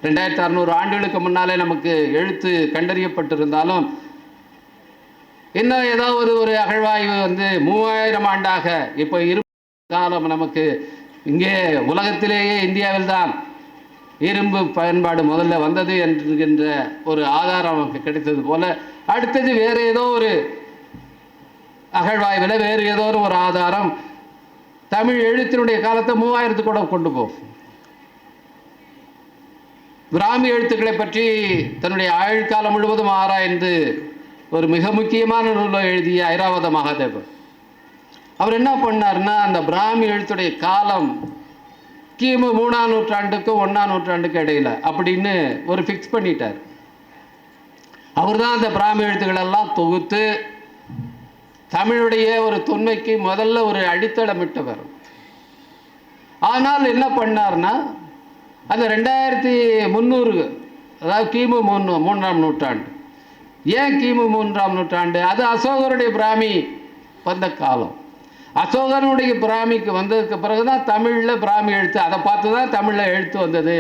2600 ஆண்டுகளுக்கு முன்னாலே நமக்கு எழுத்து கண்டறியப்பட்டிருந்தாலும் இன்னும் ஏதோ ஒரு அகழ்வாய்வு 3000 ஆண்டாக இப்போ காலம் நமக்கு இங்கே உலகத்திலேயே இந்தியாவில் தான் இரும்பு பயன்பாடு முதல்ல வந்தது என்கின்ற ஒரு ஆதாரம் நமக்கு கிடைத்தது போல, அடுத்தது வேறு ஏதோ ஒரு அகழ்வாய்வில் வேறு ஏதோ ஒரு ஆதாரம் தமிழ் எழுத்தினுடைய காலத்தை 3000 கூட கொண்டு போகும். பிராமி எழுத்துக்களை பற்றி தன்னுடைய ஆயுள்காலம் முழுவதும் ஆராய்ந்து ஒரு மிக முக்கியமான நூலை எழுதிய ஐராவத மகாதேவர் அவர் என்ன பண்ணார்னா, அந்த பிராமி எழுத்துடைய காலம் கிமு 3ஆம் நூற்றாண்டுக்கும் 1ஆம் நூற்றாண்டுக்கும் இடையில அப்படின்னு ஒரு ஃபிக்ஸ் பண்ணிட்டார். அவர் தான் அந்த பிராமி எழுத்துக்களெல்லாம் தொகுத்து தமிழுடைய ஒரு தொன்மைக்கு முதல்ல ஒரு அடித்தளமிட்டவர். ஆனால் என்ன பண்ணார்னா, அந்த 2300 அதாவது கிமு 3ஆம் நூற்றாண்டு. ஏன் கிமு 3ஆம் நூற்றாண்டு? அது அசோகருடைய பிராமி வந்த காலம். அசோகனுடைய பிராமிக்கு வந்ததுக்கு பிறகுதான் தமிழில் பிராமி எழுத்து, அதை பார்த்து தான் தமிழில் எழுத்து வந்தது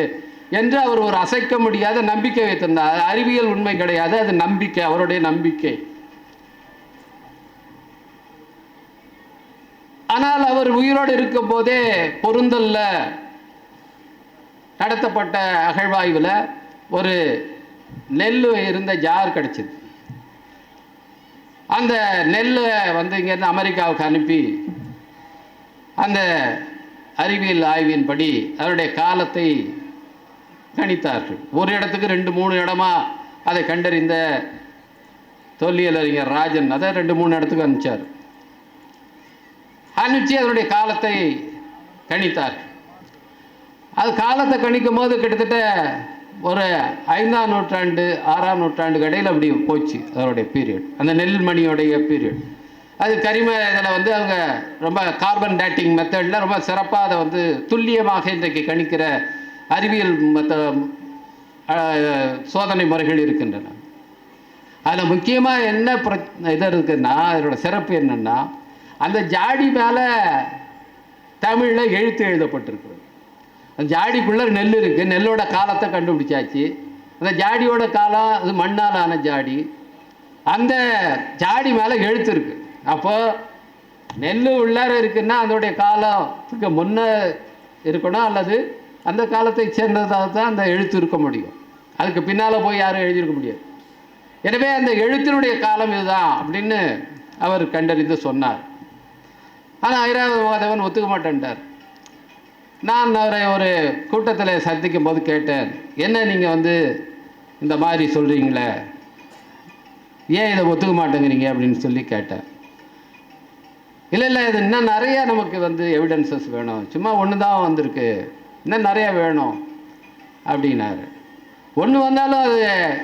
என்று அவர் ஒரு அசைக்க முடியாத நம்பிக்கை வைத்திருந்தார். அறிவியல் உண்மை கிடையாது, அது நம்பிக்கை, அவருடைய நம்பிக்கை. ஆனால் அவர் உயிரோடு இருக்கும் போதே பொருந்தல்ல நடத்தப்பட்ட அகழ்வாய்வில் ஒரு நெல் இருந்த ஜார் கிடைச்சிது. அந்த நெல்லை இங்கேருந்து அமெரிக்காவுக்கு அனுப்பி அந்த அறிவியல் ஆய்வின்படி அவருடைய காலத்தை கணித்தார்கள். ஒரு இடத்துக்கு 2-3 இடமா அதை கண்டறிந்த தொல்லியல் அறிஞர் ராஜன் அதை 2-3 இடத்துக்கு அனுப்பிச்சார். அனுப்பிச்சு அதனுடைய காலத்தை கணித்தார்கள். அது காலத்தை கணிக்கும் போது கிட்டத்தட்ட ஒரு 5ஆம் நூற்றாண்டு 6ஆம் நூற்றாண்டுக்கு இடையில் அப்படி போச்சு அதனுடைய பீரியட், அந்த நெல்மணியோடைய பீரியட். அது கரிம இதில் அவங்க ரொம்ப கார்பன் டேட்டிங் மெத்தடில் ரொம்ப சிறப்பாக அதை துல்லியமாக இன்றைக்கு கணிக்கிற அறிவியல் சோதனை முறைகள் இருக்கின்றன. அதில் முக்கியமாக என்ன இது இருக்குன்னா, அதோட சிறப்பு என்னென்னா, அந்த ஜாடி மேலே தமிழில் எழுத்து எழுதப்பட்டிருக்கிறது. அந்த ஜாடிக்குள்ளே நெல் இருக்குது, நெல்லோட காலத்தை கண்டுபிடிச்சாச்சு. அந்த ஜாடியோட காலம் அது மண்ணால் ஆன ஜாடி, அந்த ஜாடி மேலே எழுத்து இருக்குது. அப்போது நெல் உள்ளார இருக்குன்னா அதோடைய காலத்துக்கு முன்னே இருக்கணும், அல்லது அந்த காலத்தை சேர்ந்ததாக தான் அந்த எழுத்து இருக்க முடியும். அதுக்கு பின்னால் போய் யாரும் எழுதியிருக்க முடியாது. எனவே அந்த எழுத்தினுடைய காலம் இதுதான் அப்படின்னு அவர் கண்டறிந்து சொன்னார். ஆனால் ஐராவத மகாதேவன் ஒத்துக்க மாட்டேன்ட்டார். நான் அவரை ஒரு கூட்டத்தில் சந்திக்கும் போது கேட்டேன், என்ன நீங்கள் இந்த மாதிரி சொல்கிறீங்களே, ஏன் இதை ஒத்துக்க மாட்டேங்கிறீங்க அப்படின்னு சொல்லி கேட்டேன். இல்லை இது இன்னும் நிறையா நமக்கு எவிடன்சஸ் வேணும், சும்மா ஒன்று தான் வந்திருக்கு, இன்னும் நிறையா வேணும் அப்படின்னாரு. ஒன்று வந்தாலும் அது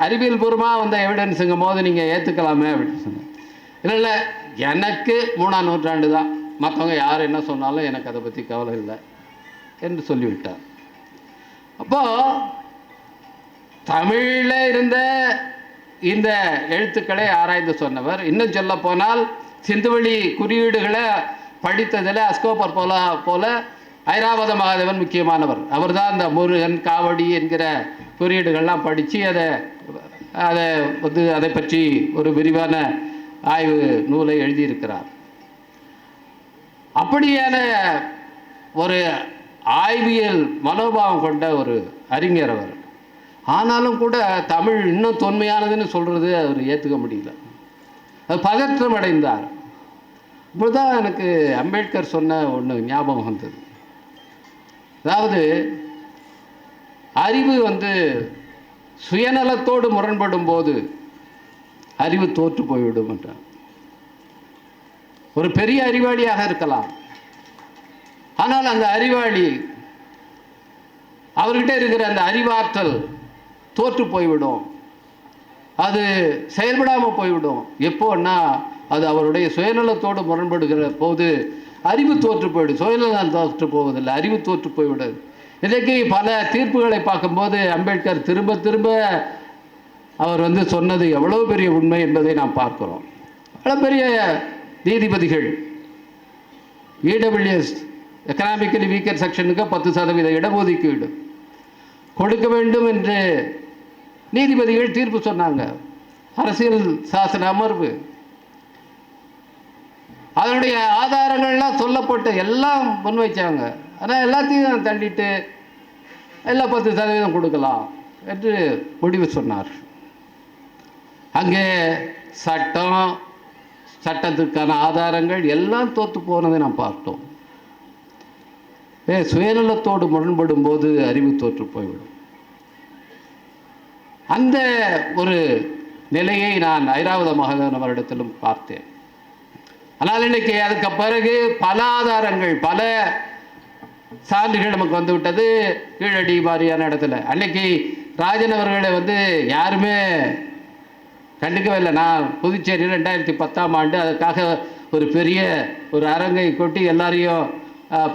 அறிவியல் பூர்வமாக வந்த எவிடன்ஸுங்கும் போது நீங்கள் ஏற்றுக்கலாமே அப்படின்னு சொன்னேன். இல்லை எனக்கு 3ஆம் நூற்றாண்டு தான், மற்றவங்க யார் என்ன சொன்னாலும் எனக்கு அதை பற்றி கவலை இல்லை என்று சொல்லிவிட்டார். அப்போது தமிழில் இருந்த இந்த எழுத்துக்களை ஆராய்ந்து சொன்னவர். இன்னும் சொல்ல போனால் சிந்துவெளி குறியீடுகளை படித்ததில் அஸ்கோபர் போல ஐராவத மகாதேவன் முக்கியமானவர். அவர் தான் இந்த முருகன் காவடி என்கிற குறியீடுகள்லாம் படித்து அதை பற்றி ஒரு விரிவான ஆய்வு நூலை எழுதியிருக்கிறார். அப்படியான ஒரு ஆய்வியல் மனோபாவம் கொண்ட ஒரு அறிஞர் அவர். ஆனாலும் கூட தமிழ் இன்னும் தொன்மையானதுன்னு சொல்கிறது அவர் ஏற்றுக்க முடியல, அது பதற்றம் அடைந்தார். இப்படிதான் எனக்கு அம்பேத்கர் சொன்ன ஒன்று ஞாபகம் வந்தது. அதாவது அறிவு சுயநலத்தோடு முரண்படும் போது அறிவு தோற்று போய்விடும் என்றார். ஒரு பெரிய அறிவாளியாக இருக்கலாம், ஆனால் அந்த அறிவாளி அவர்கிட்ட இருக்கிற அந்த அறிவாற்றல் தோற்று போய்விடும், அது செயல்படாமல் போய்விடும். எப்போன்னா அது அவருடைய சுயநலத்தோடு முரண்படுகிற போது அறிவு தோற்று போய்விடும். சுயநலம் தோற்று போவதில்லை, அறிவு தோற்று போய்விடுது. இன்றைக்கு பல தீர்ப்புகளை பார்க்கும்போது அம்பேத்கர் திரும்ப திரும்ப அவர் சொன்னது எவ்வளோ பெரிய உண்மை என்பதை நாம் பார்க்கிறோம். அவ்வளோ பெரிய நீதிபதிகள் இடபிள்யூஎஸ் எக்கனாமிக்கலி வீக்கர் செக்ஷனுக்கு 10% இடஒதுக்கீடு கொடுக்க வேண்டும் என்று நீதிபதிகள் தீர்ப்பு சொன்னாங்க. அரசியல் சாசன அமர்வு அதனுடைய ஆதாரங்கள்லாம் சொல்லப்பட்டு எல்லாம் முன்வைச்சாங்க. ஆனால் எல்லாத்தையும் தள்ளிட்டு எல்லாம் 10% கொடுக்கலாம் என்று முடிவு சொன்னார். அங்கே சட்டத்துக்கான ஆதாரங்கள் எல்லாம் தோற்று போனதை நாம் பார்த்தோம். சுயநலத்தோடு முரண்படும் போது அறிவு தோற்று போய்விடும். அந்த ஒரு நிலையை நான் ஐராவத மகாதேவன் அவரிடத்திலும் பார்த்தேன். ஆனால் இன்னைக்கு அதுக்கு பிறகு பல ஆதாரங்கள், பல சான்றுகள் நமக்கு வந்து விட்டது. கீழடி மாதிரியான இடத்துல அன்னைக்கு ராஜன் அவர்களை யாருமே கண்டுக்கவே இல்லை. நான் புதுச்சேரியில் 2010ஆம் ஆண்டு அதுக்காக ஒரு பெரிய ஒரு அரங்கை கொட்டி எல்லாரையும்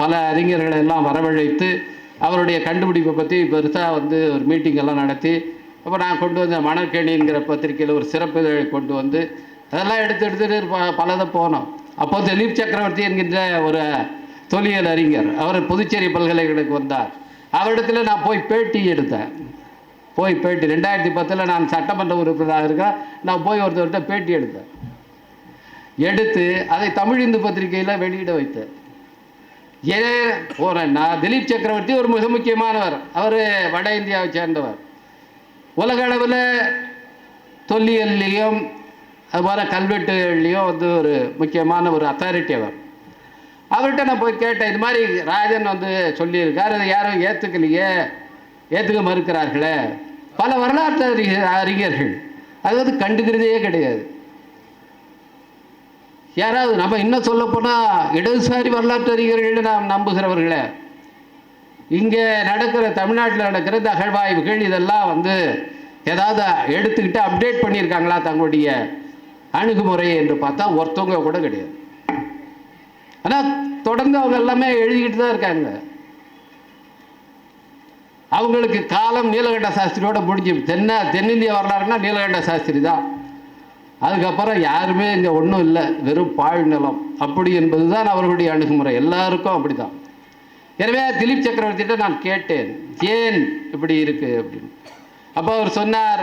பல அறிஞர்களை எல்லாம் வரவழைத்து அவருடைய கண்டுபிடிப்பை பற்றி பெருசாக ஒரு மீட்டிங் எல்லாம் நடத்தி, அப்போ நான் கொண்டு வந்த மணற்கேணிங்கிற பத்திரிகையில் ஒரு சிறப்பு இதழை கொண்டு வந்து அதெல்லாம் எடுத்துட்டு பலதை போனோம். அப்போ திலீப் சக்கரவர்த்தி என்கின்ற ஒரு தொல்லியல் அறிஞர் அவர் புதுச்சேரி பல்கலைக்கழகத்துக்கு வந்தார். அவரிடத்துல நான் போய் பேட்டி எடுத்தேன். 2010 நான் சட்டமன்ற உறுப்பினராக இருக்கேன். நான் போய் ஒருத்தர்கிட்ட பேட்டி எடுத்து அதை தமிழ் இந்து பத்திரிகையில் வெளியிட வைத்தேன். ஏன் போறேன்னா, திலீப் சக்கரவர்த்தி ஒரு மிக முக்கியமானவர். அவர் வட இந்தியாவை சேர்ந்தவர். உலக அளவில் தொல்லியல்லையும் அதுபோல் கல்வெட்டுகள்லையும் ஒரு முக்கியமான ஒரு அத்தாரிட்டி அவர். அவர்கிட்ட நான் போய் கேட்டேன், இது மாதிரி ராஜன் சொல்லியிருக்கார், அதை யாரும் ஏற்றுக்க மறுக்கிறார்களே. பல வரலாற்று அறிஞர்கள் அது கண்டுக்கிறதே கிடையாது. யாராவது நம்ம இன்னும் சொல்ல போனால் இடதுசாரி வரலாற்று அறிஞர்கள் நாம் நம்புகிறவர்களே, இங்கே நடக்கிற தமிழ்நாட்டில் நடக்கிற இந்த அகழ்வாய்வுகள் இதெல்லாம் ஏதாவது எடுத்துக்கிட்டு அப்டேட் பண்ணியிருக்காங்களா தங்களுடைய அணுகுமுறை என்று பார்த்தா ஒருத்தவங்க கூட கிடையாது. ஆனால் தொடர்ந்து அவங்க எல்லாமே எழுதிக்கிட்டு தான் இருக்காங்க. அவங்களுக்கு காலம் நீலகண்ட சாஸ்திரியோட முடிஞ்சு. தென்னிந்திய வரலாறுனா நீலகண்ட சாஸ்திரி தான். அதுக்கப்புறம் யாருமே இங்கே ஒன்றும் இல்லை, வெறும் பாழ் நிலம் அப்படி என்பது தான் அவர்களுடைய அணுகுமுறை. எல்லாருக்கும் அப்படி தான். எனவே திலீப் சக்கரவர்த்திகிட்ட நான் கேட்டேன், ஏன் இப்படி இருக்கு அப்படின்னு. அப்போ அவர் சொன்னார்,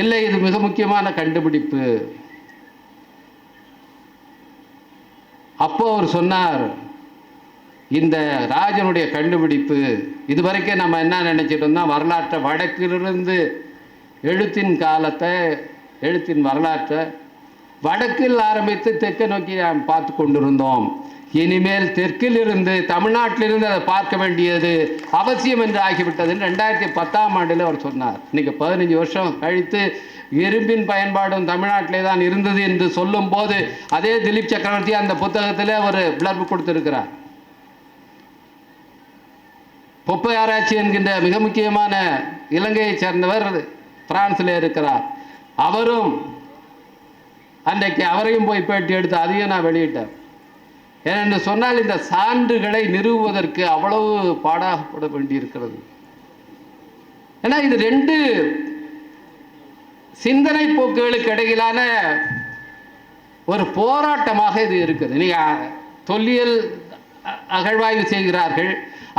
இல்லை இது மிக முக்கியமான கண்டுபிடிப்பு. அப்போ அவர் சொன்னார், இந்த ராஜனுடைய கண்டுபிடிப்பு இதுவரைக்கும் நம்ம என்ன நினைச்சிட்டு இருந்தோம், வரலாற்றை வடக்கிலிருந்து எழுத்தின் வரலாற்றை வடக்கில் ஆரம்பித்து தெற்கை நோக்கி நாம் பார்த்து கொண்டிருந்தோம். இனிமேல் தெற்கில் இருந்து தமிழ்நாட்டிலிருந்து அதை பார்க்க வேண்டியது அவசியம் என்று ஆகிவிட்டதுன்னு 2010ஆம் ஆண்டில் அவர் சொன்னார். இன்னைக்கு 15 வருஷம் கழித்து இரும்பின் பயன்பாடும் தமிழ்நாட்டிலே தான் இருந்தது என்று சொல்லும் போது அதே திலீப் சக்கரவர்த்தி அந்த புத்தகத்தில் ஒரு பிளர்பு கொடுத்திருக்கிறார். பொப்பை ஆராய்ச்சி என்கின்ற மிக முக்கியமான இலங்கையை சேர்ந்தவர் பிரான்சில் இருக்கிறார். அவரும் அன்றைக்கு அவரையும் போய் பேட்டி எடுத்து அதையும் நான் வெளியிட்டேன். ஏனென்று சொன்னால் இந்த சான்றுகளை நிறுவுவதற்கு அவ்வளவு பாடாகப்பட வேண்டியிருக்கிறது. ஏன்னா இது 2 சிந்தனை போக்குகளுக்கு இடையிலான ஒரு போராட்டமாக இது இருக்குது. நீங்கள் தொல்லியல் அகழ்வாய்வு செய்கிறார்கள்,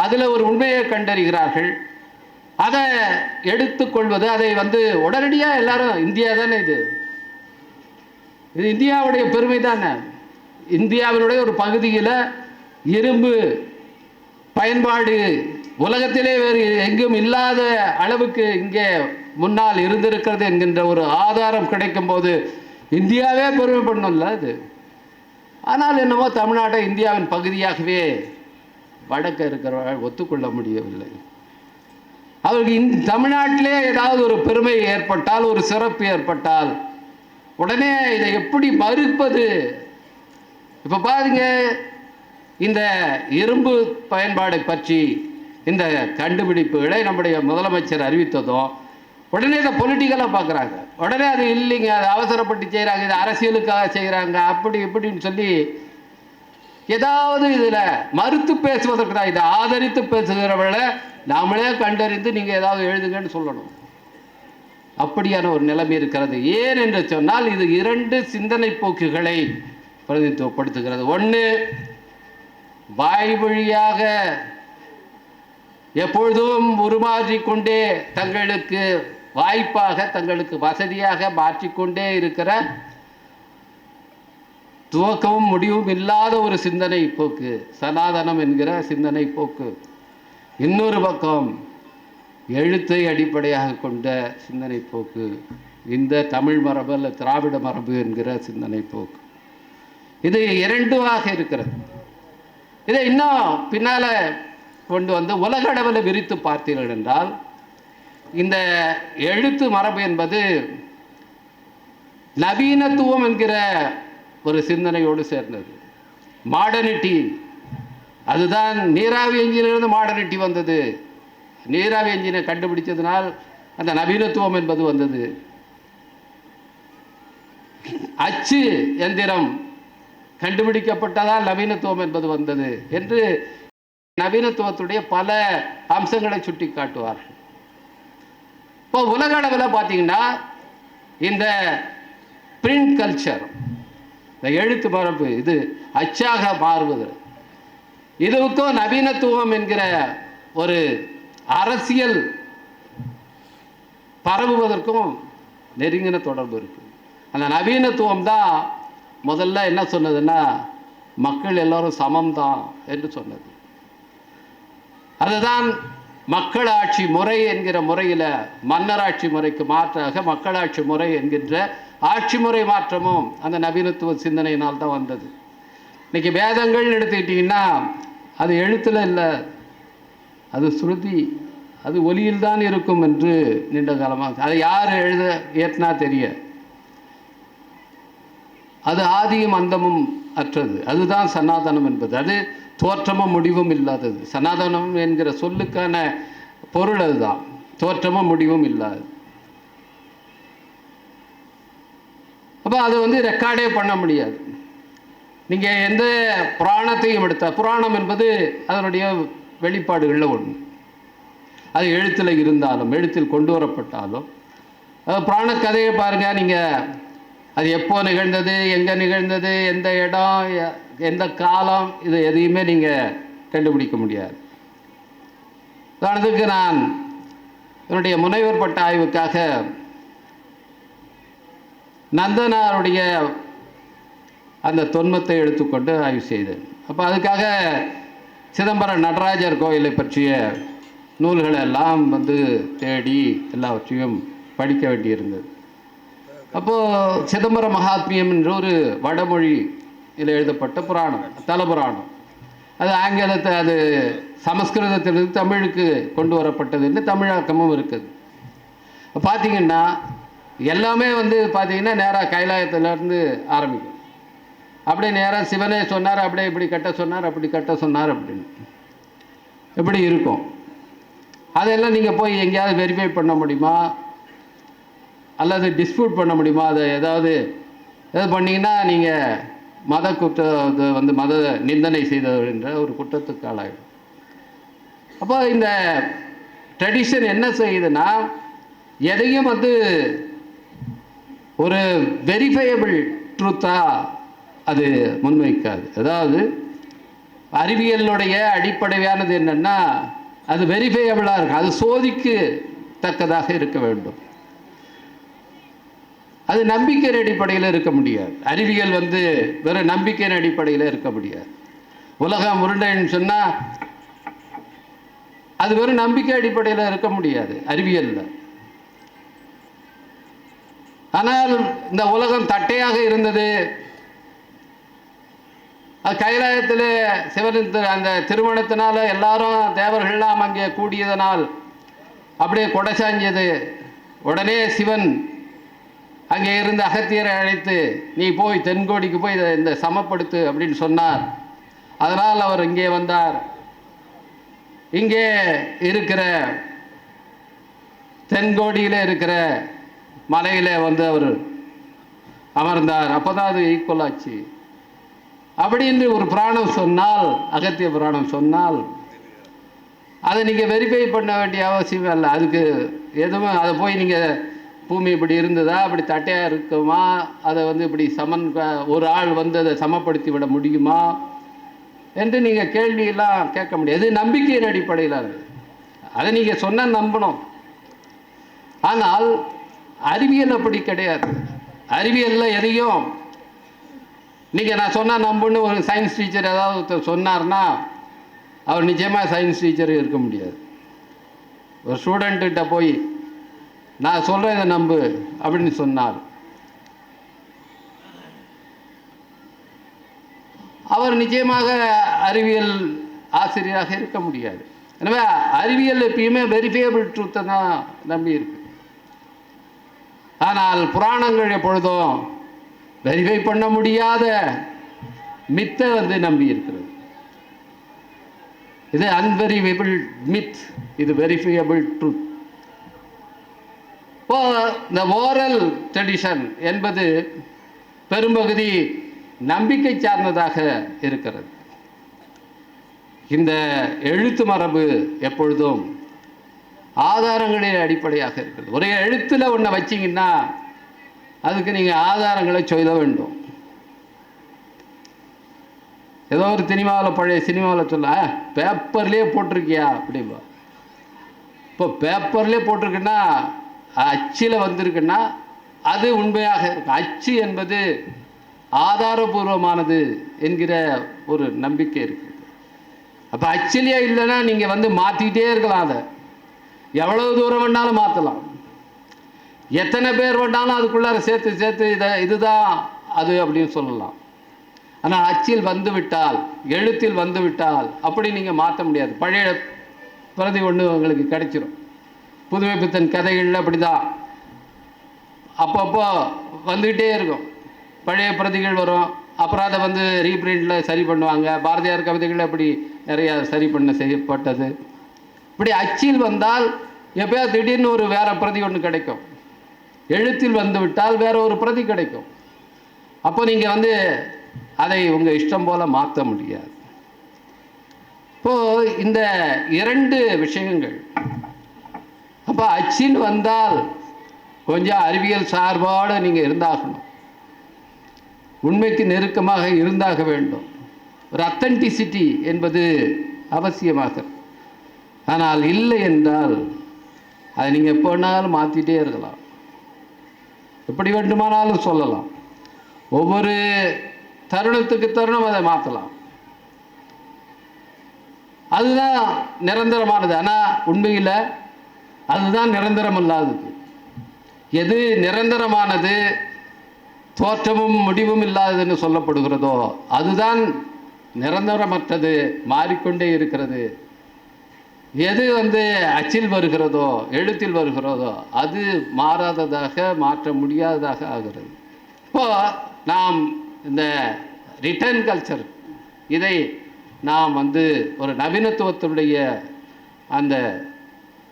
அதில் ஒரு உண்மையை கண்டறிகிறார்கள், அதை எடுத்துக்கொள்வது, அதை உடனடியாக எல்லாரும் இந்தியா தானே இது இந்தியாவுடைய பெருமை தானே. இந்தியாவினுடைய ஒரு பகுதியில் இரும்பு பயன்பாடு உலகத்திலே வேறு எங்கும் இல்லாத அளவுக்கு இங்கே முன்னால் இருந்திருக்கிறது என்கின்ற ஒரு ஆதாரம் கிடைக்கும் போது இந்தியாவே பெருமைப்படணும்ல அது. ஆனால் என்னமோ தமிழ்நாட்டை இந்தியாவின் பகுதியாகவே வடக்க இருக்கிறவர்கள் ஒத்துக்கொள்ள முடியவில்லை. அவருக்கு தமிழ்நாட்டிலே ஏதாவது ஒரு பெருமை ஏற்பட்டால், ஒரு சிறப்பு ஏற்பட்டால் உடனே இதை எப்படி மறுப்பது? இப்போ பாருங்க, இந்த இரும்பு பயன்பாடு பற்றி இந்த கண்டுபிடிப்புகளை நம்முடைய முதலமைச்சர் அறிவித்ததும் உடனே இதை பொலிட்டிக்கலாக பார்க்குறாங்க. உடனே அது இல்லைங்க, அது அவசரப்பட்டு செய்கிறாங்க, இது அரசியலுக்காக செய்கிறாங்க, அப்படி இப்படின்னு சொல்லி ஏதாவது இதில் மறுத்து பேசுவதற்கு தான். இதை ஆதரித்து பேசுகிறவர்களை நாமளே கண்டறிந்து நீங்கள் ஏதாவது எழுதுங்கன்னு சொல்லணும். அப்படியான ஒரு நிலைமை இருக்கிறது. ஏன் என்று சொன்னால் இது 2 சிந்தனை போக்குகளை பிரதிநிதித்துவப்படுத்துகிறது. ஒன்று, வாய் வழியாக எப்பொழுதும் உருமாற்றிக்கொண்டே தங்களுக்கு வாய்ப்பாக, தங்களுக்கு வசதியாக மாற்றிக்கொண்டே இருக்கிற துவக்கமும் முடிவும் இல்லாத ஒரு சிந்தனை போக்கு, சனாதனம் என்கிற சிந்தனை போக்கு. இன்னொரு பக்கம் எழுத்தை அடிப்படையாக கொண்ட சிந்தனை போக்கு, இந்த தமிழ் மரபு அல்ல திராவிட மரபு என்கிற சிந்தனை போக்கு. இது இரண்டுமாக இருக்கிறது. இதை இன்னும் பின்னால் கொண்டு வந்து உலக அளவில் விரித்து பார்த்தீர்கள் என்றால், இந்த எழுத்து மரபு என்பது நவீனத்துவம் என்கிற ஒரு சிந்தனையோடு சேர்ந்தது. மாடர்னிட்டி, அதுதான் நீராவி என்ஜினிலிருந்து மாடர்னிட்டி வந்தது. நீராவி என்ஜினை கண்டுபிடிச்சதுனால் அந்த நவீனத்துவம் என்பது வந்தது. அச்சு எந்திரம் கண்டுபிடிக்கப்பட்டதால் நவீனத்துவம் என்பது வந்தது என்று நவீனத்துவத்துடைய பல அம்சங்களை சுட்டி காட்டுவார்கள். இப்போ உலக அளவில் பார்த்தீங்கன்னா இந்த பிரிண்ட் கல்ச்சர், இந்த எழுத்து மரபு, இது அச்சாக மாறுவது, இதுக்கும் நவீனத்துவம் என்கிற ஒரு அரசியல் பரவுவதற்கும் நெருங்கின தொடர்பு இருக்கு. அந்த நவீனத்துவம் தான் முதல்ல என்ன சொன்னதுன்னா, மக்கள் எல்லாரும் சமம்தான் என்று சொன்னது. அதுதான் மக்களாட்சி முறை என்கிற முறையில், மன்னராட்சி முறைக்கு மாற்றாக மக்களாட்சி முறை என்கின்ற ஆட்சி முறை மாற்றமும் அந்த நவீனத்துவ சிந்தனையினால் தான் வந்தது. இன்னைக்கு வேதங்கள் எடுத்துக்கிட்டிங்கன்னா அது எழுத்தில் இல்லை, அது ஸ்ருதி, அது ஒலியில் தான் இருக்கும் என்று நீண்ட காலமாக அதை யார் எழுத ஏற்றினா தெரிய, அது ஆதியும் அந்தமும் அற்றது. அதுதான் சனாதனம் என்பது. அது தோற்றமும் முடிவும் இல்லாதது. சனாதனம் என்கிற சொல்லுக்கான பொருள் அதுதான், தோற்றமும் முடிவும் இல்லாதது. அப்போ அது வந்து ரெக்கார்டே பண்ண முடியாது. நீங்கள் எந்த புராணத்தையும் எடுத்தால், புராணம் என்பது அதனுடைய வெளிப்பாடுகளில் ஒன்று. அது எழுத்தில் இருந்தாலும், எழுத்தில் கொண்டு வரப்பட்டாலும், புராண கதையை பாருங்கள் நீங்கள், அது எப்போ நிகழ்ந்தது, எங்கே நிகழ்ந்தது, எந்த இடம், எந்த காலம், இது எதையுமே நீங்கள் கண்டுபிடிக்க முடியாது. உதாரணத்துக்கு நான் என்னுடைய முனைவர் பட்ட ஆய்வுக்காக நந்தனாருடைய அந்த தொன்மத்தை எடுத்துக்கொண்டு ஆய்வு செய்தேன். அப்போ அதுக்காக சிதம்பரம் நடராஜர் கோயிலை பற்றிய நூல்களை எல்லாம் வந்து தேடி எல்லாவற்றையும் படிக்க வேண்டியிருந்தது. அப்போது சிதம்பர மகாத்மியம் என்ற ஒரு வடமொழியில் எழுதப்பட்ட புராணம், தலபுராணம், அது ஆங்கிலத்தை, அது சமஸ்கிருதத்திலிருந்து தமிழுக்கு கொண்டு வரப்பட்டது என்று தமிழாக்கமும் இருக்குது. பார்த்தீங்கன்னா எல்லாமே வந்து பார்த்தீங்கன்னா நேராக கைலாயத்திலேருந்து ஆரம்பிக்கும். அப்படியே நேராக சிவனே சொன்னார், அப்படியே இப்படி கட்ட சொன்னார், அப்படி கட்ட சொன்னார் அப்படின்னு எப்படி இருக்கும். அதெல்லாம் நீங்கள் போய் எங்கேயாவது வெரிஃபை பண்ண முடியுமா, அல்லது டிஸ்பியூட் பண்ண முடியுமா? அதை ஏதாவது பண்ணிங்கன்னா நீங்கள் மத குற்றத்தை வந்து மத நிந்தனை செய்தவர் என்ற ஒரு குற்றத்துக்கு ஆளாயிடும். அப்போ இந்த ட்ரெடிஷன் என்ன செய்யுதுன்னா, எதையும் வந்து ஒரு வெரிஃபையபிள் ட்ரூத்தாக அது முன்வைக்காது. அதாவது அறிவியலுடைய அடிப்படையானது என்னென்னா, அது வெரிஃபையபிளாக இருக்கும், அது சோதிக்கு தக்கதாக இருக்க வேண்டும். அது நம்பிக்கையின் அடிப்படையில் இருக்க முடியாது. அறிவியல் வந்து வெறும் நம்பிக்கையின் அடிப்படையில் இருக்க முடியாது. உலகம் உருண்டைன்னு சொன்னால் அது வெறும் நம்பிக்கை அடிப்படையில் இருக்க முடியாது அறிவியலில். ஆனால் இந்த உலகம் தட்டையாக இருந்தது, அது கைலாயத்தில் சிவனின் அந்த திருமணத்தினால எல்லாரும் தேவர்கள்லாம் அங்கே கூடியதனால் அப்படியே கொடை சாஞ்சது. உடனே சிவன் அங்கே இருந்த அகத்தியரை அழைத்து, நீ போய் தென்கோடிக்கு போய் இந்த சமப்படுத்து அப்படின்னு சொன்னார். அதனால் அவர் இங்கே வந்தார். இங்கே இருக்கிற தென்கோடியில் இருக்கிற மலையில் வந்து அவர் அமர்ந்தார். அப்போ தான் அது ஈக்குவல் ஆச்சு அப்படின்னு ஒரு புராணம் சொன்னால், அகத்திய புராணம் சொன்னால், அதை நீங்கள் வெரிஃபை பண்ண வேண்டிய அவசியம் இல்லை. அதுக்கு எதுவும் அதை போய் நீங்கள் பூமி இப்படி இருந்ததா, அப்படி தட்டையாக இருக்குமா, அதை வந்து இப்படி ஒரு ஆள் வந்து அதை சமப்படுத்தி விட முடியுமா என்று நீங்கள் கேள்வியெல்லாம் கேட்க முடியாது. நம்பிக்கையின் அடிப்படையில் அது அதை நீங்கள் சொன்ன நம்பணும். ஆனால் அறிவியல் அப்படி கிடையாது. அறிவியலில் எதையும் நீங்கள் நான் சொன்னால் நம்புன்னு ஒரு சயின்ஸ் டீச்சர் ஏதாவது சொன்னார்னா அவர் நிச்சயமாக சயின்ஸ் டீச்சர் இருக்க முடியாது. ஒரு ஸ்டூடெண்ட்டுகிட்ட போய் நான் சொல்கிறேன் இதை நம்பு அப்படின்னு சொன்னார், அவர் நிச்சயமாக அறிவியல் ஆசிரியராக இருக்க முடியாது. எனவே அறிவியல் எப்பயுமே வெரிஃபையபிள் ட்ரூத்தை தான் நம்பி இருக்கு. ஆனால் புராணங்கள் எப்பொழுதும் வெரிஃபை பண்ண முடியாத மித்தை நம்பி இருக்கிறது. இது அன்வெரிஃபைபிள் மித், இது வெரிஃபையபிள் ட்ரூத். இப்போ இந்த ஓரல் ட்ரெடிஷன் என்பது பெரும்பகுதி நம்பிக்கை சார்ந்ததாக இருக்கிறது. இந்த எழுத்து மரபு எப்பொழுதும் ஆதாரங்களின் அடிப்படையாக இருக்கிறது. ஒரு எழுத்தில் ஒன்றை வச்சிங்கன்னா அதுக்கு நீங்கள் ஆதாரங்களை சொல்ல வேண்டும். ஏதோ ஒரு சினிமாவில், பழைய சினிமாவில் சொல்ல பேப்பர்லேயே போட்டிருக்கியா அப்படிம்பா. இப்போ பேப்பர்லேயே போட்டிருக்குன்னா அச்சில் வந்திருக்குன்னா அது உண்மையாக இருக்கும். அச்சு என்பது ஆதாரபூர்வமானது என்கிற ஒரு நம்பிக்கை இருக்குது. அப்போ அச்சிலேயே இல்லைன்னா நீங்கள் மாற்றிக்கிட்டே இருக்கலாம். அதை எவ்வளவு தூரம் வேணாலும் மாற்றலாம், எத்தனை பேர் வேணாலும் அதுக்குள்ளார சேர்த்து சேர்த்து இதுதான் அது அப்படின்னு சொல்லலாம். ஆனால் அச்சில் வந்துவிட்டால், எழுத்தில் வந்துவிட்டால் அப்படி நீங்கள் மாற்ற முடியாது. பழைய பிரதி ஒன்று உங்களுக்கு கிடைச்சிடும். புதுமை பித்தன் கதைகளில் அப்படி தான் அப்பப்போ வந்துக்கிட்டே இருக்கும். பழைய பிரதிகள் வரும், அப்புறம் அதை ரீப்ரிண்டில் சரி பண்ணுவாங்க. பாரதியார் கவிதைகள் அப்படி நிறையா சரி பண்ண செய்யப்பட்டது. இப்படி அச்சில் வந்தால் எப்போயாவது திடீர்னு ஒரு வேற பிரதி ஒன்று கிடைக்கும். எழுத்தில் வந்துவிட்டால் வேற ஒரு பிரதி கிடைக்கும். அப்போ நீங்கள் அதை உங்கள் இஷ்டம் போல மாற்ற முடியாது. இப்போது இந்த இரண்டு விஷயங்கள், அப்போ அச்சின் வந்தால் கொஞ்சம் அறிவியல் சார்பாடு நீங்கள் இருந்தாகணும், உண்மைக்கு நெருக்கமாக இருந்தாக வேண்டும். ஒரு அத்தன்டிசிட்டி என்பது அவசியமாக. ஆனால் இல்லை என்றால் அதை நீங்கள் எப்போ வேணாலும் மாற்றிட்டே இருக்கலாம், எப்படி வேண்டுமானாலும் சொல்லலாம். ஒவ்வொரு தருணத்துக்கு தருணம் அதை மாற்றலாம். அதுதான் நிரந்தரமானது. ஆனால் உண்மையில் அதுதான் நிரந்தரம் இல்லாதது. எது நிரந்தரமானது, தோற்றமும் முடிவும் இல்லாததுன்னு சொல்லப்படுகிறதோ அதுதான் நிரந்தரமற்றது, மாறிக்கொண்டே இருக்கிறது. எது அச்சில் வருகிறதோ, எழுத்தில் வருகிறதோ அது மாறாததாக, மாற்ற முடியாததாக ஆகிறது. இப்போ நாம் இந்த ரிட்டர்ன் கல்ச்சர், இதை நாம் ஒரு நவீனத்துவத்தினுடைய அந்த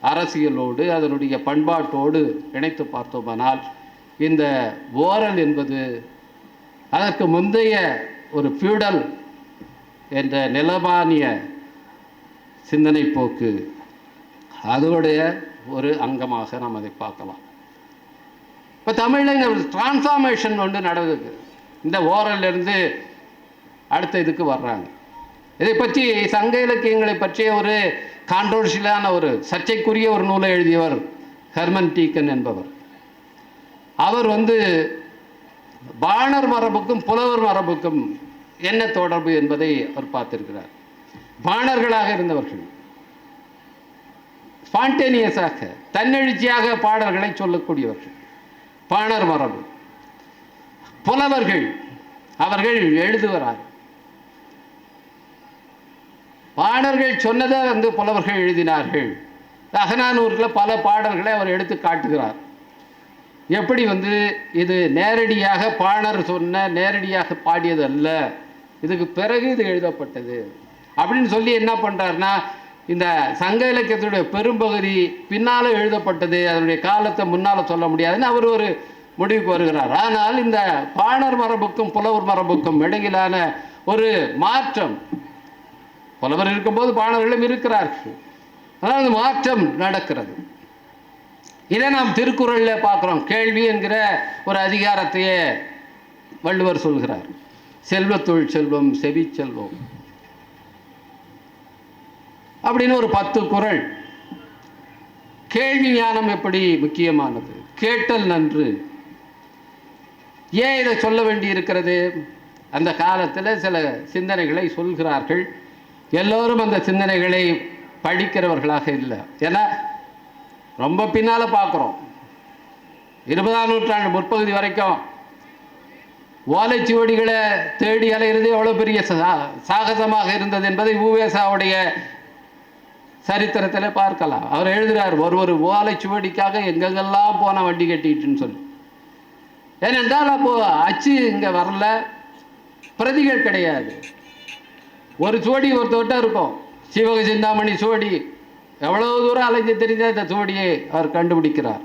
அரசியலோடு அதனுடைய பண்பாட்டோடு இணைத்து பார்த்தோமானால் இந்த ஓரல் என்பது அதற்கு முந்தைய ஒரு ஃபியூடல் என்ற நிலமானிய சிந்தனை போக்கு, அதோடைய ஒரு அங்கமாக நாம் அதை பார்க்கலாம். இப்போ தமிழில் இந்த டிரான்ஸ்ஃபார்மேஷன் ஒன்று நடந்தது. இந்த ஓரல்லிருந்து அடுத்த இதுக்கு வர்றாங்க. இதை பற்றி சங்க இலக்கியங்களை பற்றிய ஒரு கான்ட்ரோவர்ஷியலான ஒரு சர்ச்சைக்குரிய ஒரு நூலை எழுதியவர் ஹெர்மன் டீக்கன் என்பவர். அவர் பாணர் மரபுக்கும் புலவர் மரபுக்கும் என்ன தொடர்பு என்பதை அவர் பார்த்திருக்கிறார். பாணர்களாக இருந்தவர்கள் ஸ்பான்டேனியஸாக, தன்னெழுச்சியாக பாடல்களை சொல்லக்கூடியவர்கள் பாணர் மரபு. புலவர்கள் அவர்கள் எழுதுகிறார். பாடல்கள் சொன்னதை புலவர்கள் எழுதினார்கள். அகநானூரில் பல பாடல்களை அவர் எடுத்து காட்டுகிறார். எப்படி இது நேரடியாக பாணர் சொன்ன, நேரடியாக பாடியது அல்ல, இதுக்கு பிறகு இது எழுதப்பட்டது அப்படின்னு சொல்லி என்ன பண்ணுறாருன்னா, இந்த சங்க இலக்கியத்துடைய பெரும்பகுதி பின்னால் எழுதப்பட்டது, அதனுடைய காலத்தை முன்னால் சொல்ல முடியாதுன்னு அவர் ஒரு முடிவுக்கு வருகிறார். ஆனால் இந்த பாணர் மரபுக்கும் புலவர் மரபுக்கும் இடையிலான ஒரு மாற்றம், புலவர் இருக்கும்போது பாணர்களும் இருக்கிறார்கள், ஆனால் அந்த மாற்றம் நடக்கிறது. இதை நாம் திருக்குறளில் பார்க்குறோம். கேள்வி என்கிற ஒரு அதிகாரத்தையே வள்ளுவர் சொல்கிறார். செல்வத்துள் செல்வம் செவி செல்வம் அப்படின்னு ஒரு 10 குறள் கேள்வி ஞானம் எப்படி முக்கியமானது, கேட்டல் நன்று. ஏன் இதை சொல்ல வேண்டி இருக்கிறது? அந்த காலத்தில் சில சிந்தனைகளை சொல்கிறார்கள். எல்லோரும் அந்த சிந்தனைகளை படிக்கிறவர்களாக இல்லை. ஏன்னா ரொம்ப பின்னால் பார்க்குறோம். 20ஆம் நூற்றாண்டு முற்பகுதி வரைக்கும் ஓலைச்சுவடிகளை தேடி அலைகிறது எவ்வளோ பெரிய சாகசமாக இருந்தது என்பதை உவேசாவுடைய சரித்திரத்தில் பார்க்கலாம். அவர் எழுதுகிறார், ஒரு ஓலைச்சுவடிக்காக எங்கெங்கெல்லாம் போன வண்டி கட்டிட்டுன்னு சொல்லி. ஏனென்றால் அப்போ அச்சு இங்கே வரல, பிரதிகள் கிடையாது. ஒரு சுவடி ஒருத்தவட்ட இருக்கும். சிவக சிந்தாமணி சுவடி எவ்வளோ தூரம் அலைஞ்சு தெரிஞ்ச இந்த சுவடியை அவர் கண்டுபிடிக்கிறார்.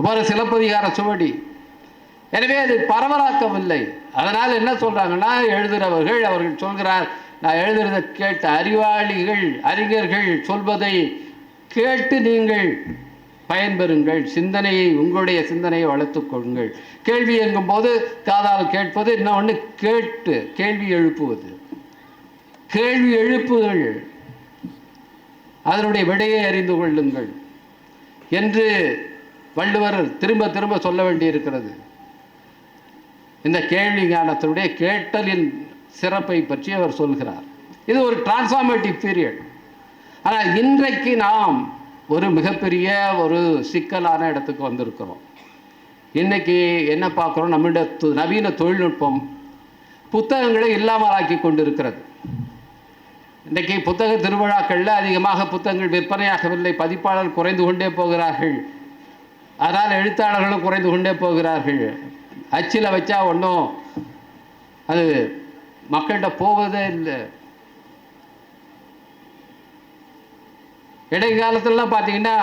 ஒரு சிலப்பதிகார சுவடி. எனவே அது பரவலாக்கவில்லை. அதனால் என்ன சொல்கிறாங்கன்னா, எழுதுகிறவர்கள் அவர்கள் சொல்கிறார், நான் எழுதுறதை கேட்ட அறிவாளிகள் அறிஞர்கள் சொல்வதை கேட்டு நீங்கள் பயன்பெறுங்கள், சிந்தனையை உங்களுடைய சிந்தனையை வளர்த்துக் கொள்ளுங்கள். கேள்வி எங்கும் போது காதால் கேட்பது, இன்னொன்று கேட்டு கேள்வி எழுப்புவது. கேள்வி எழுப்புகள், அதனுடைய விடையை அறிந்து கொள்ளுங்கள் என்று வள்ளுவர் திரும்ப திரும்ப சொல்ல வேண்டியிருக்கிறது. இந்த கேள்வி ஞானத்தினுடைய கேட்டலின் சிறப்பை பற்றி அவர் சொல்கிறார். இது ஒரு டிரான்ஸ்ஃபார்மேட்டிவ் பீரியட். ஆனால் இன்றைக்கு நாம் ஒரு மிகப்பெரிய ஒரு சிக்கலான இடத்துக்கு வந்திருக்கிறோம். இன்றைக்கி என்ன பார்க்குறோம், நம்முடைய நவீன தொழில்நுட்பம் புத்தகங்களை இல்லாமல் ஆக்கி கொண்டு இருக்கிறது. இன்றைக்கி புத்தக திருவிழாக்களில் அதிகமாக புத்தகங்கள் விற்பனையாகவில்லை. பதிப்பாளர் குறைந்து கொண்டே போகிறார்கள். அதனால் எழுத்தாளர்களும் குறைந்து கொண்டே போகிறார்கள். அச்சில் வச்சா ஒன்றும் அது மக்கள்கிட்ட போவதே இல்லை. இடைக்காலத்துலலாம் பார்த்தீங்கன்னா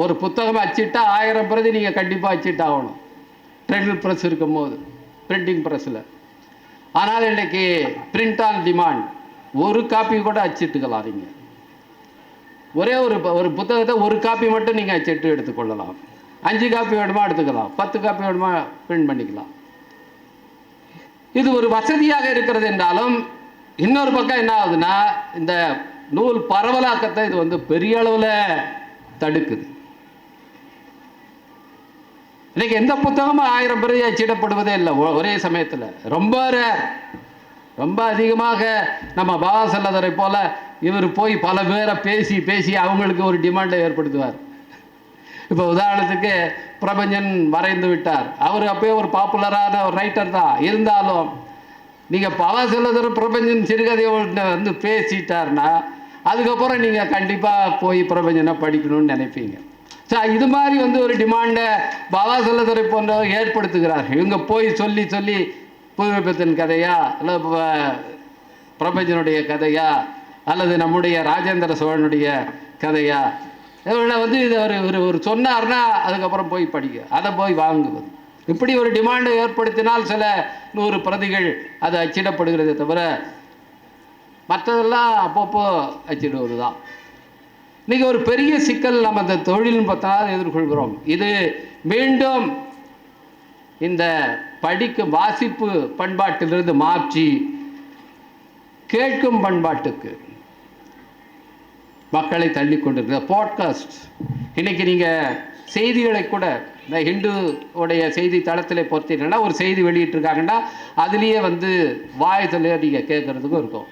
ஒரு புத்தகம் அச்சிட்டா 1000 பிரதி நீங்கள் கண்டிப்பாக அச்சிட்டாகணும், ட்ரெடில் ப்ரெஸ் இருக்கும் போது, பிரிண்டிங் ப்ரெஸ்ஸில். ஆனால் இன்றைக்கி பிரிண்ட் ஆன் டிமாண்ட், ஒரு காப்பி கூட அச்சிட்டுக்கலாம். நீங்கள் ஒரே ஒரு புத்தகத்தை ஒரு காப்பி மட்டும் நீங்கள் அச்சிட்டு எடுத்துக்கொள்ளலாம். 5 காப்பி வேணுமா எடுத்துக்கலாம், 10 காப்பி வேணுமா பிரிண்ட் பண்ணிக்கலாம். இது ஒரு வசதியாக இருக்கிறது என்றாலும் இன்னொரு பக்கம் என்ன ஆகுதுன்னா, இந்த நூல் பரவலாக்கத்தை இது பெரிய அளவில் தடுக்குது. இன்னைக்கு எந்த புத்தகமும் 1000 பிரதி அச்சிடப்படுவதே இல்லை ஒரே சமயத்தில். ரொம்ப அதிகமாக நம்ம பாவாசல்லதரை போல இவர் போய் பல பேரை பேசி பேசி அவங்களுக்கு ஒரு டிமாண்டை ஏற்படுத்துவார். இப்போ உதாரணத்துக்கு பிரபஞ்சன் வரைந்து விட்டார். அவர் அப்போயே ஒரு பாப்புலரான ஒரு ரைட்டர் தான். இருந்தாலும் நீங்கள் பாவாசல்லதர் பிரபஞ்சன் சிறுகதையை பேசிட்டார்னா அதுக்கப்புறம் நீங்கள் கண்டிப்பாக போய் பிரபஞ்சனை படிக்கணும்னு நினைப்பீங்க. ஸோ இது மாதிரி ஒரு டிமாண்டை பாவாசல்லதரை போன்றவர் ஏற்படுத்துகிறார்கள். இவங்க போய் சொல்லி சொல்லி புதுமைப்பித்தன் கதையா, இல்லை பிரபஞ்சனுடைய கதையா, அல்லது நம்முடைய ராஜேந்திர சோழனுடைய கதையா, இதில் இதை ஒரு சொன்னார்னா அதுக்கப்புறம் போய் படிக்க, அதை போய் வாங்குவது, இப்படி ஒரு டிமாண்டை ஏற்படுத்தினால் சில 100 பிரதிகள் அது அச்சிடப்படுகிறதே தவிர மற்றதெல்லாம் அப்பப்போ அச்சிடுவது தான். இன்றைக்கி ஒரு பெரிய சிக்கல் நம்ம இந்த தொழில்நுட்பத்தால் எதிர்கொள்கிறோம். இது மீண்டும் இந்த படிக்கும் வாசிப்பு பண்பாட்டிலிருந்து மாற்றி கேட்கும் பண்பாட்டுக்கு மக்களை தள்ளி கொண்டிருக்கிற பாட்காஸ்ட். இன்றைக்கி நீங்கள் செய்திகளை கூட இந்த ஹிந்து உடைய செய்தி தளத்தில் பொறுத்தீங்கன்னா ஒரு செய்தி வெளியிட்டிருக்காங்கன்னா அதுலேயே வாய்ஸில் நீங்கள் கேட்குறதுக்கும் இருக்கும்.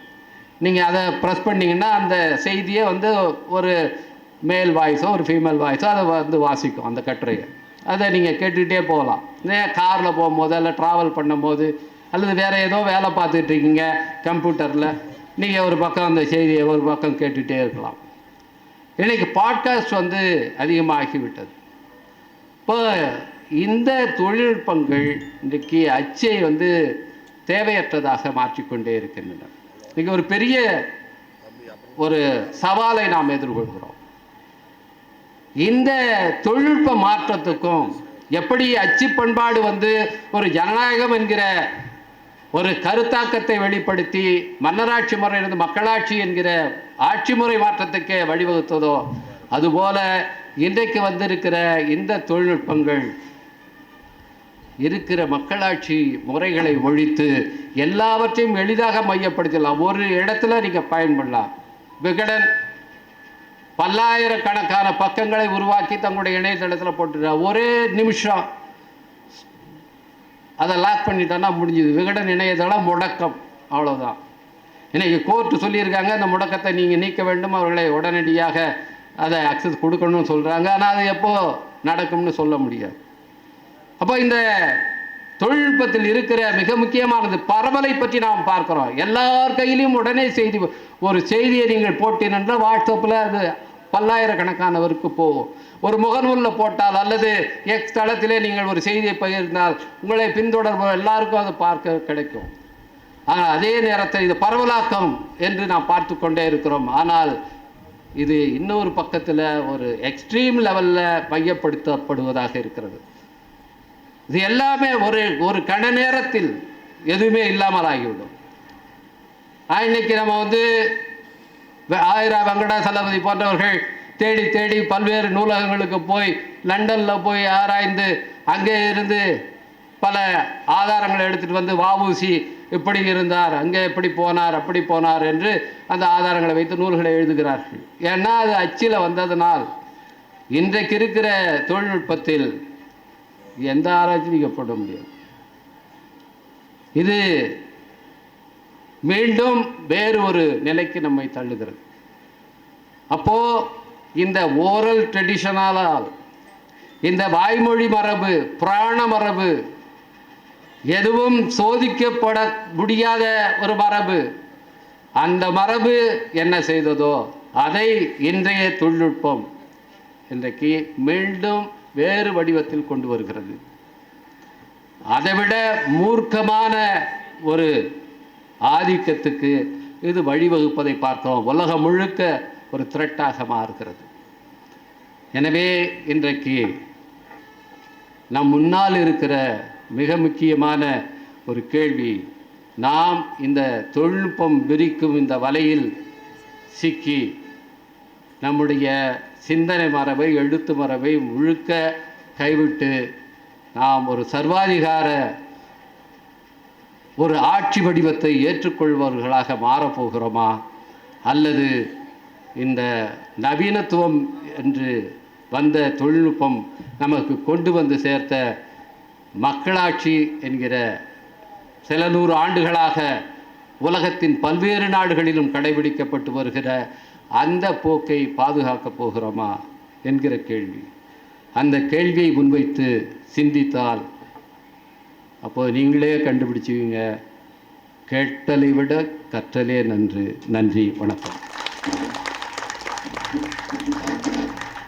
நீங்கள் அதை ப்ரெஸ் பண்ணிங்கன்னா அந்த செய்தியை ஒரு மேல் வாய்ஸோ ஒரு ஃபீமேல் வாய்ஸோ அதை வாசிக்கும் அந்த கட்டுரையை. அதை நீங்கள் கேட்டுக்கிட்டே போகலாம். காரில் போகும்போது இல்லை ட்ராவல் பண்ணும்போது அல்லது வேறு ஏதோ வேலை பார்த்துட்ருக்கீங்க கம்ப்யூட்டரில், நீங்கள் ஒரு பக்கம் அந்த செய்தியை ஒரு பக்கம் கேட்டுகிட்டே இருக்கலாம். இன்றைக்கி பாட்காஸ்ட் அதிகமாகிவிட்டது. இப்போ இந்த தொழில்நுட்பங்கள் இன்றைக்கி அச்சை தேவையற்றதாக மாற்றிக்கொண்டே இருக்கின்றன. இன்றைக்கி ஒரு பெரிய ஒரு சவாலை நாம் எதிர்கொள்கிறோம். இந்த தொழில்நுட்ப மாற்றத்துக்கும் எப்படி அச்சு பண்பாடு ஒரு ஜனநாயகம் என்கிற ஒரு கருத்தாக்கத்தை வெளிப்படுத்தி மன்னராட்சி முறையிலிருந்து மக்களாட்சி என்கிற ஆட்சி முறை மாற்றத்துக்கு வழிவகுத்ததோ அதுபோல இன்றைக்கு வந்திருக்கிற இந்த தொழில்நுட்பங்கள் இருக்கிற மக்களாட்சி முறைகளை ஒழித்து எல்லாவற்றையும் எளிதாக மையப்படுத்தலாம். ஒரு இடத்துல நீங்கள் பயன்படலாம். விகடன் பல்லாயிரக்கணக்கான பக்கங்களை உருவாக்கி தங்களுடைய இணையதளத்தில் போட்டுருக்காங்க. ஒரே நிமிஷம் அதை லாக் பண்ணிட்டோன்னா முடிஞ்சுது. விகடன் இணையதளம் முடக்கம், அவ்வளோதான். இன்னைக்கு கோர்ட்டு சொல்லியிருக்காங்க அந்த முடக்கத்தை நீங்கள் நீக்க வேண்டும், அவர்களை உடனடியாக அதை அக்சஸ் கொடுக்கணும்னு சொல்கிறாங்க. ஆனால் அது எப்போ நடக்கும்னு சொல்ல முடியாது. அப்போ இந்த தொழில்நுட்பத்தில் இருக்கிற மிக முக்கியமானது பரவலை பற்றி நாம் பார்க்கிறோம். எல்லார் கையிலையும் உடனே செய்தி, ஒரு செய்தியை நீங்கள் போட்டீங்கன்னா வாட்ஸ்அப்பில் அது பல்லாயிரக்கணக்கானவருக்கு போகும். ஒரு முகநூலில் போட்டால் அல்லது எக்ஸ் தளத்திலே நீங்கள் ஒரு செய்தியை பகிர்ந்தால் உங்களை பின்தொடர்பு எல்லாருக்கும் அதை பார்க்க கிடைக்கும். ஆனால் அதே நேரத்தில் இது பரவலாக்கம் என்று நாம் பார்த்து கொண்டே இருக்கிறோம். ஆனால் இது இன்னொரு பக்கத்தில் ஒரு எக்ஸ்ட்ரீம் லெவலில் மையப்படுத்தப்படுவதாக இருக்கிறது. இது எல்லாமே ஒரு கண நேரத்தில் எதுவுமே இல்லாமல் ஆகிவிடும். இன்னைக்கு நம்ம ஆயிரா வெங்கடாசலபதி போன்றவர்கள் தேடி தேடி பல்வேறு நூலகங்களுக்கு போய் லண்டனில் போய் ஆராய்ந்து அங்கே இருந்து பல ஆதாரங்களை எடுத்துகிட்டு வந்து வஉசி இப்படி இருந்தார், அங்கே எப்படி போனார், அப்படி போனார் என்று அந்த ஆதாரங்களை வைத்து நூல்களை எழுதுகிறார்கள். ஏன்னா அது அச்சில் வந்ததனால் இன்றைக்கு இருக்கிற தொழில்நுட்பத்தில் எந்த ஆராய்ச்சியும் செய்யப்பட முடியாது. இது மீண்டும் வேறு ஒரு நிலைக்கு நம்மை தள்ளுகிறது. அப்போ இந்த ஓரல் ட்ரெடிஷனால், இந்த வாய்மொழி மரபு, புராண மரபு, எதுவும் சோதிக்கப்பட முடியாத ஒரு மரபு, அந்த மரபு என்ன செய்ததோ அதை இன்றைய தொழில்நுட்பம் இன்றைக்கு மீண்டும் வேறு வடிவத்தில் கொண்டு வருகிறது. அதைவிட மூர்க்கமான ஒரு ஆதிக்கத்துக்கு இது வழிவகுப்பதை பார்க்கிறோம். உலகம் முழுக்க ஒரு த்ரெட்டாக மாறுகிறது. எனவே இன்றைக்கு நம் முன்னால் இருக்கிற மிக முக்கியமான ஒரு கேள்வி, நாம் இந்த தொழில்நுட்பம் விரிக்கும் இந்த வலையில் சிக்கி நம்முடைய சிந்தனை மரபை, எழுத்து மரபை முழுக்க கைவிட்டு நாம் ஒரு சர்வாதிகார ஒரு ஆட்சி வடிவத்தை ஏற்றுக்கொள்பவர்களாக மாறப்போகிறோமா, அல்லது இந்த நவீனத்துவம் என்று வந்த தொழில்நுட்பம் நமக்கு கொண்டு வந்து சேர்த்த மக்களாட்சி என்கிற சில நூறு ஆண்டுகளாக உலகத்தின் பல்வேறு நாடுகளிலும் கடைபிடிக்கப்பட்டு வருகிற அந்த போக்கை பாதுகாக்கப் போகிறோமா என்கிற கேள்வி. அந்த கேள்வியை முன்வைத்து சிந்தித்தால் அப்போது நீங்களே கண்டுபிடிச்சுவீங்க, கேட்டலை விட கற்றலே நன்று. நன்றி, வணக்கம்.